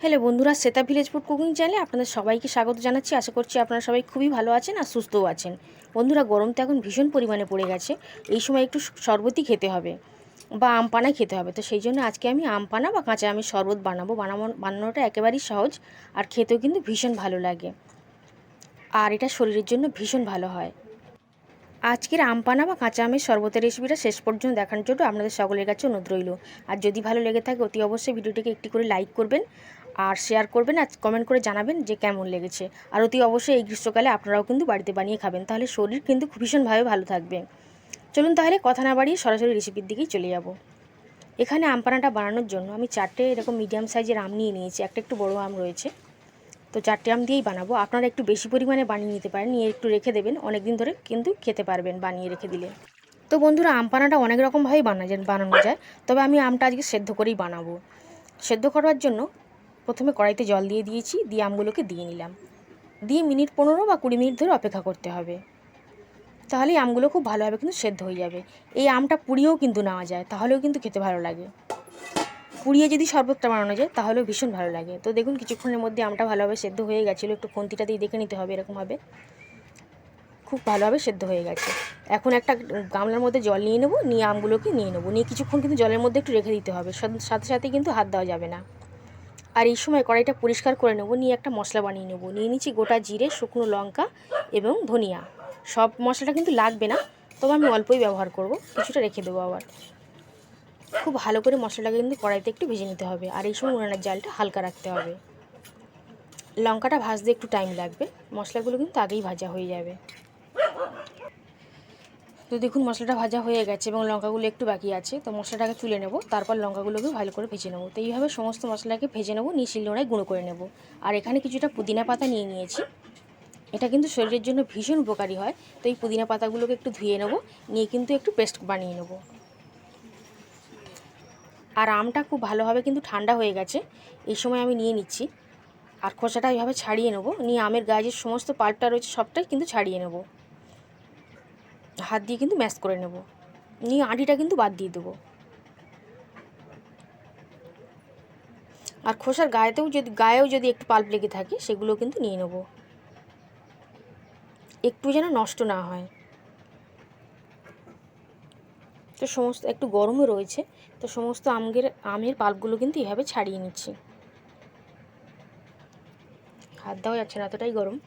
Hello বন্ধুরা, Shweta village food cooking চ্যানেলে আপনাদের সবাইকে স্বাগত জানাচ্ছি। আশা করছি আপনারা সবাই খুবই ভালো আছেন আর সুস্থও আছেন। বন্ধুরা, গরম তো এখন ভীষণ পরিমাণে পড়ে গেছে। এই সময় একটু শরবতই খেতে হবে বা আম পানা খেতে হবে। তো সেই জন্য আজকে আমি আম পানা বা কাঁচা আমের শরবত বানানোটা একেবারেই সহজ, আর খেতেও কিন্তু ভীষণ ভালো লাগে, আর এটা শরীরের জন্য ভীষণ ভালো হয়। আজকের আম পানা বা কাঁচা আমের শরবতের রেসিপিটা শেষ পর্যন্ত দেখার জন্য আপনাদের সকলের কাছে অনুরোধ রইল। আর যদি ভালো লেগে থাকে অতি অবশ্যই ভিডিওটিকে একটি করে লাইক করবেন আর শেয়ার করবেন আর কমেন্ট করে জানাবেন যে কেমন লেগেছে। আর অতি অবশ্যই এই গ্রীষ্মকালে আপনারাও কিন্তু বাড়িতে বানিয়ে খাবেন, তাহলে শরীর কিন্তু ভীষণভাবে ভালো থাকবে। চলুন তাহলে কথা না বাড়িয়ে সরাসরি রেসিপির দিকেই চলে যাব। এখানে আম পানাটা বানানোর জন্য আমি 4টে এরকম মিডিয়াম সাইজের আম নিয়ে নিয়েছি। একটা একটু বড় আম রয়েছে, তো 4টে আম দিয়েই বানাবো। আপনারা একটু বেশি পরিমাণে বানিয়ে নিতে পারেন, নিয়ে একটু রেখে দেবেন, অনেক দিন ধরে কিন্তু খেতে পারবেন বানিয়ে রেখে দিলে। তো বন্ধুরা, আম পানাটা অনেক রকমভাবেই বানানো যায়, তবে আমি আমটা আজকে সেদ্ধ করেই বানাবো। সেদ্ধ করার জন্য প্রথমে কড়াইতে জল দিয়ে দিয়েছি, দিয়ে আমগুলোকে দিয়ে নিলাম। দিয়ে মিনিট 15 বা 20 মিনিট ধরে অপেক্ষা করতে হবে, তাহলেই আমগুলো খুব ভালোভাবে কিন্তু সেদ্ধ হয়ে যাবে। এই আমটা পুড়িয়েও কিন্তু নেওয়া যায়, তাহলেও কিন্তু খেতে ভালো লাগে। পুড়িয়ে যদি শরবতটা বানানো যায় তাহলেও ভীষণ ভালো লাগে। তো দেখুন, কিছুক্ষণের মধ্যে আমটা ভালোভাবে সেদ্ধ হয়ে গেছিলো। একটু খুন্তিটা দিয়ে দেখে নিতে হবে, এরকমভাবে খুব ভালোভাবে সেদ্ধ হয়ে গেছে। এখন একটা গামলার মধ্যে জল নিয়ে নেবো, নিয়ে আমগুলোকে নিয়ে নেবো, নিয়ে কিছুক্ষণ কিন্তু জলের মধ্যে একটু রেখে দিতে হবে, সাথে সাথে কিন্তু হাত দেওয়া যাবে না। আর এই সময় কড়াইটা পরিষ্কার করে নেবো, নিয়ে একটা মশলা বানিয়ে নেবো। নিয়ে নিচ্ছি গোটা জিরে, শুকনো লঙ্কা এবং ধনিয়া। সব মশলাটা কিন্তু লাগবে না, তবে আমি অল্পই ব্যবহার করব, কিছুটা রেখে দেবো আবার। খুব ভালো করে মশলাটাকে কিন্তু কড়াইতে একটু ভেজে নিতে হবে, আর এই সময় উনানের জালটা হালকা রাখতে হবে। লঙ্কাটা ভাজতে একটু টাইম লাগবে, মশলাগুলো কিন্তু আগেই ভাজা হয়ে যাবে। তো দেখুন, মশলাটা ভাজা হয়ে গেছে এবং লঙ্কাগুলো একটু বাকি আছে। তো মশলাটাকে তুলে নেব, তারপর লঙ্কাগুলোকে ভালো করে ভেজে নেব। তো এইভাবে সমস্ত মশলাকে ভেজে নেব, নিয়ে শিলনোড়ায় গুঁড়ো করে নেব। আর এখানে কিছুটা পুদিনা পাতা নিয়ে নিয়েছি, এটা কিন্তু শরীরের জন্য ভীষণ উপকারী হয়। তো এই পুদিনা পাতাগুলোকে একটু ধুয়ে নেব, নিয়ে কিন্তু একটু পেস্ট বানিয়ে নেব। আর আমটা খুব ভালোভাবে কিন্তু ঠান্ডা হয়ে গেছে, এই সময় আমি নিয়ে নিচ্ছি। আর খোসাটা এইভাবে ছাড়িয়ে নেব, নিয়ে আমের গায়ে যে সমস্ত পাল্পটা রয়েছে সবটাই কিন্তু ছাড়িয়ে নেব। হাত দিয়ে কিন্তু ম্যাশ করে নেব, নিয়ে আঁটিটা কিন্তু বাদ দিয়ে দেবো। আর খোসার গায়েও যদি একটু পাল্প লেগে থাকে, সেগুলো কিন্তু নিয়ে নেব, একটু যেন নষ্ট না হয়। তো সমস্ত একটু গরমও রয়েছে, তো সমস্ত আমের পাল্পগুলো কিন্তু এভাবে ছাড়িয়ে নিচ্ছি। হাত দেওয়া যাচ্ছে না, এতটাই গরম।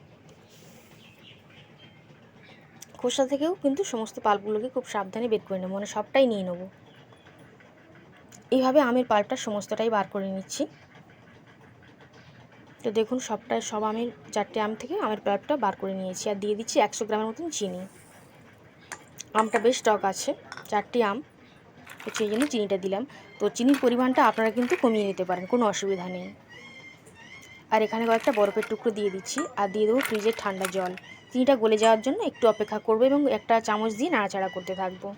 খোসা থেকেও কিন্তু সমস্ত পাল্পগুলোকে খুব সাবধানে বের করে নেবো, মানে সবটাই নিয়ে নেবো। এইভাবে আমের পাল্পটা সমস্তটাই বার করে নিচ্ছি। তো দেখুন, সব আমের 4টে আম থেকে আমের পাল্পটা বার করে নিয়েছি, আর দিয়ে দিচ্ছি 100 গ্রামের মতন চিনি। আমটা বেশ টক আছে, 4টি আম, তো সেই জন্য চিনিটা দিলাম। তো চিনির পরিমাণটা আপনারা কিন্তু কমিয়ে নিতে পারেন, কোনো অসুবিধা নেই। আর এখানে কয়েকটা বরফের টুকরো দিয়ে দিচ্ছি, আর দিয়ে দেবো ফ্রিজের ঠান্ডা জল। চিনিটা গলে যাওয়ার জন্য একটু অপেক্ষা করবো এবং একটা চামচ দিয়ে নাড়াচাড়া করতে থাকবো।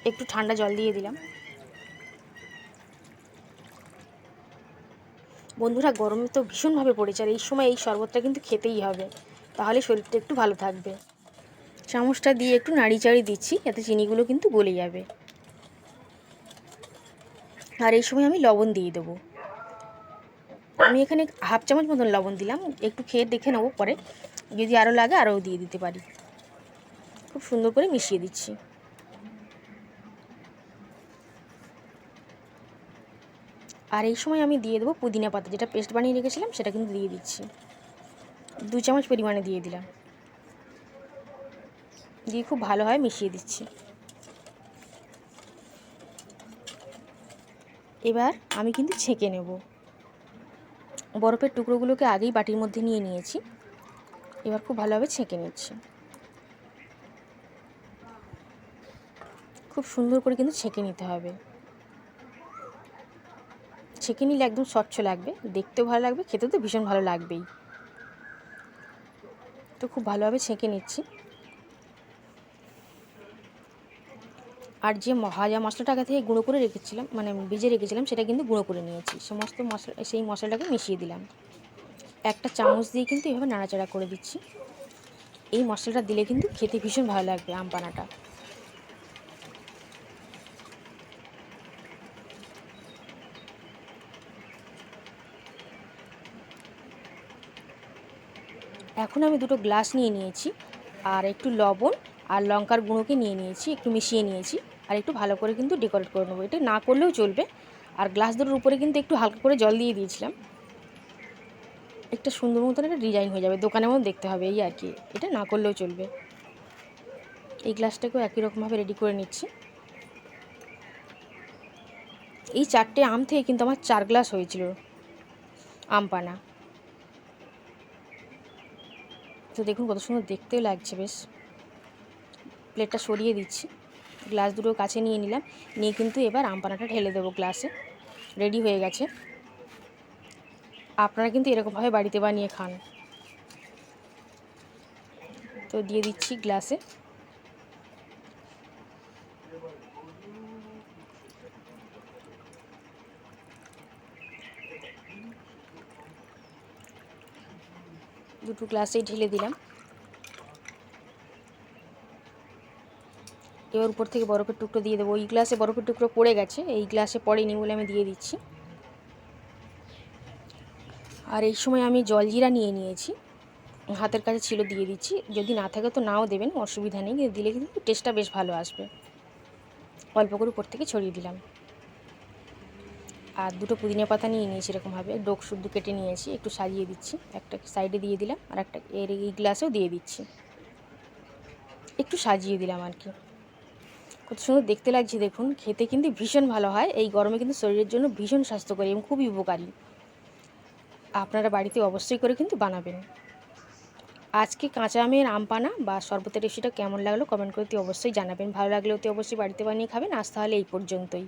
একটু ঠান্ডা জল দিয়ে দিলাম। বন্ধুরা, গরমে তো ভীষণভাবে পড়েছে, আর এই সময় এই শরবতটা কিন্তু খেতেই হবে, তাহলে শরীরটা একটু ভালো থাকবে। চামচটা দিয়ে একটু নাড়িচাড়ি দিচ্ছি, যাতে চিনিগুলো কিন্তু গলে যাবে। আর এই সময় আমি লবণ দিয়ে দেবো। আমি এখানে হাফ চামচ মতন লবণ দিলাম, একটু খেয়ে দেখে নেবো, পরে যদি আরও লাগে আরও দিয়ে দিতে পারি। খুব সুন্দর করে মিশিয়ে দিচ্ছি। আর এই সময় আমি দিয়ে দেবো পুদিনা পাতা, যেটা পেস্ট বানিয়ে রেখেছিলাম সেটা কিন্তু দিয়ে দিচ্ছি। 2 চামচ পরিমাণে দিয়ে দিলাম, দিয়ে খুব ভালোভাবে মিশিয়ে দিচ্ছি। এবার আমি কিন্তু ছেঁকে নেব। বরফের টুকরোগুলোকে আগেই বাটির মধ্যে নিয়ে নিয়েছি, এবার খুব ভালোভাবে ছেঁকে নিচ্ছি। খুব সুন্দর করে কিন্তু ছেঁকে নিতে হবে, ছেঁকে নিলে একদম স্বচ্ছ লাগবে, দেখতেও ভালো লাগবে, খেতে তো ভীষণ ভালো লাগবেই। তো খুব ভালোভাবে ছেঁকে নিচ্ছি। আর যে ভাজা মশলাটা আগে থেকে গুঁড়ো করে রেখেছিলাম, মানে ভিজে রেখেছিলাম, সেটা কিন্তু গুঁড়ো করে নিয়েছি। সমস্ত মশলা সেই মশলাটাকে মিশিয়ে দিলাম। একটা চামচ দিয়ে কিন্তু এভাবে নাড়াচাড়া করে দিচ্ছি। এই মশলাটা দিলে কিন্তু খেতে ভীষণ ভালো লাগবে আম পানাটা। এখন আমি দুটো গ্লাস নিয়ে নিয়েছি, আর একটু লবণ আর লঙ্কার গুঁড়োকে নিয়ে নিয়েছি, একটু মিশিয়ে নিয়েছি, আর একটু ভালো করে কিন্তু ডেকোরেট করে নেবো। এটা না করলেও চলবে। আর গ্লাস দুটোর উপরে কিন্তু একটু হালকা করে জল দিয়ে দিয়েছিলাম। একটা সুন্দর মতন একটা ডিজাইন হয়ে যাবে, দোকানের মতো দেখতে হবে, এই আর কি। এটা না করলেও চলবে। এই গ্লাসটাকেও একই রকমভাবে রেডি করে নিচ্ছি। এই 4টে আম থেকে কিন্তু আমার 4 গ্লাস হয়েছিল আম পানা। তো দেখুন কত সুন্দর দেখতেও লাগছে বেশ। প্লেটটা সরিয়ে দিচ্ছি, গ্লাস দুটো কাছে নিয়ে নিলাম, নিয়ে কিন্তু এবার আম পানাটা ঢেলে দেবো গ্লাসে। রেডি হয়ে গেছে। আপনারা কিন্তু এরকমভাবে বাড়িতে বানিয়ে খান। তো দিয়ে দিচ্ছি গ্লাসে। দুটো গ্লাসেই ঢেলে দিলাম। এবার উপর থেকে বরফের টুকরো দিয়ে দেবো। ওই গ্লাসে বরফের টুকরো পড়ে গেছে, এই গ্লাসে পড়েনি বলে আমি দিয়ে দিচ্ছি। আর এই সময় আমি জলজিরা নিয়ে নিয়েছি, হাতের কাছে ছিল, দিয়ে দিচ্ছি। যদি না থাকে তো নাও দেবেন, অসুবিধা নেই, কিন্তু দিলে কিন্তু টেস্টটা বেশ ভালো আসবে। অল্প করে উপর থেকে ছড়িয়ে দিলাম। আর দুটো পুদিনা পাতা নিয়ে নিয়েছি, এরকমভাবে ডোক শুদ্ধ কেটে নিয়েছি, একটু সাজিয়ে দিচ্ছি। একটা সাইডে দিয়ে দিলাম, আর একটা এই গ্লাসেও দিয়ে দিচ্ছি, একটু সাজিয়ে দিলাম আর কি। কত সুন্দর দেখতে লাগছে দেখুন। খেতে কিন্তু ভীষণ ভালো হয়, এই গরমে কিন্তু শরীরের জন্য ভীষণ স্বাস্থ্যকরী এবং খুবই উপকারী। আপনারা বাড়িতে অবশ্যই করে কিন্তু বানাবেন। আজকে কাঁচা আমের আম পানা বা শরবতের রেসিপিটা কেমন লাগলো কমেন্ট করতে অবশ্যই জানাবেন। ভালো লাগলে অতি অবশ্যই বাড়িতে বানিয়ে খাবেন। আজ তাহলে এই পর্যন্তই।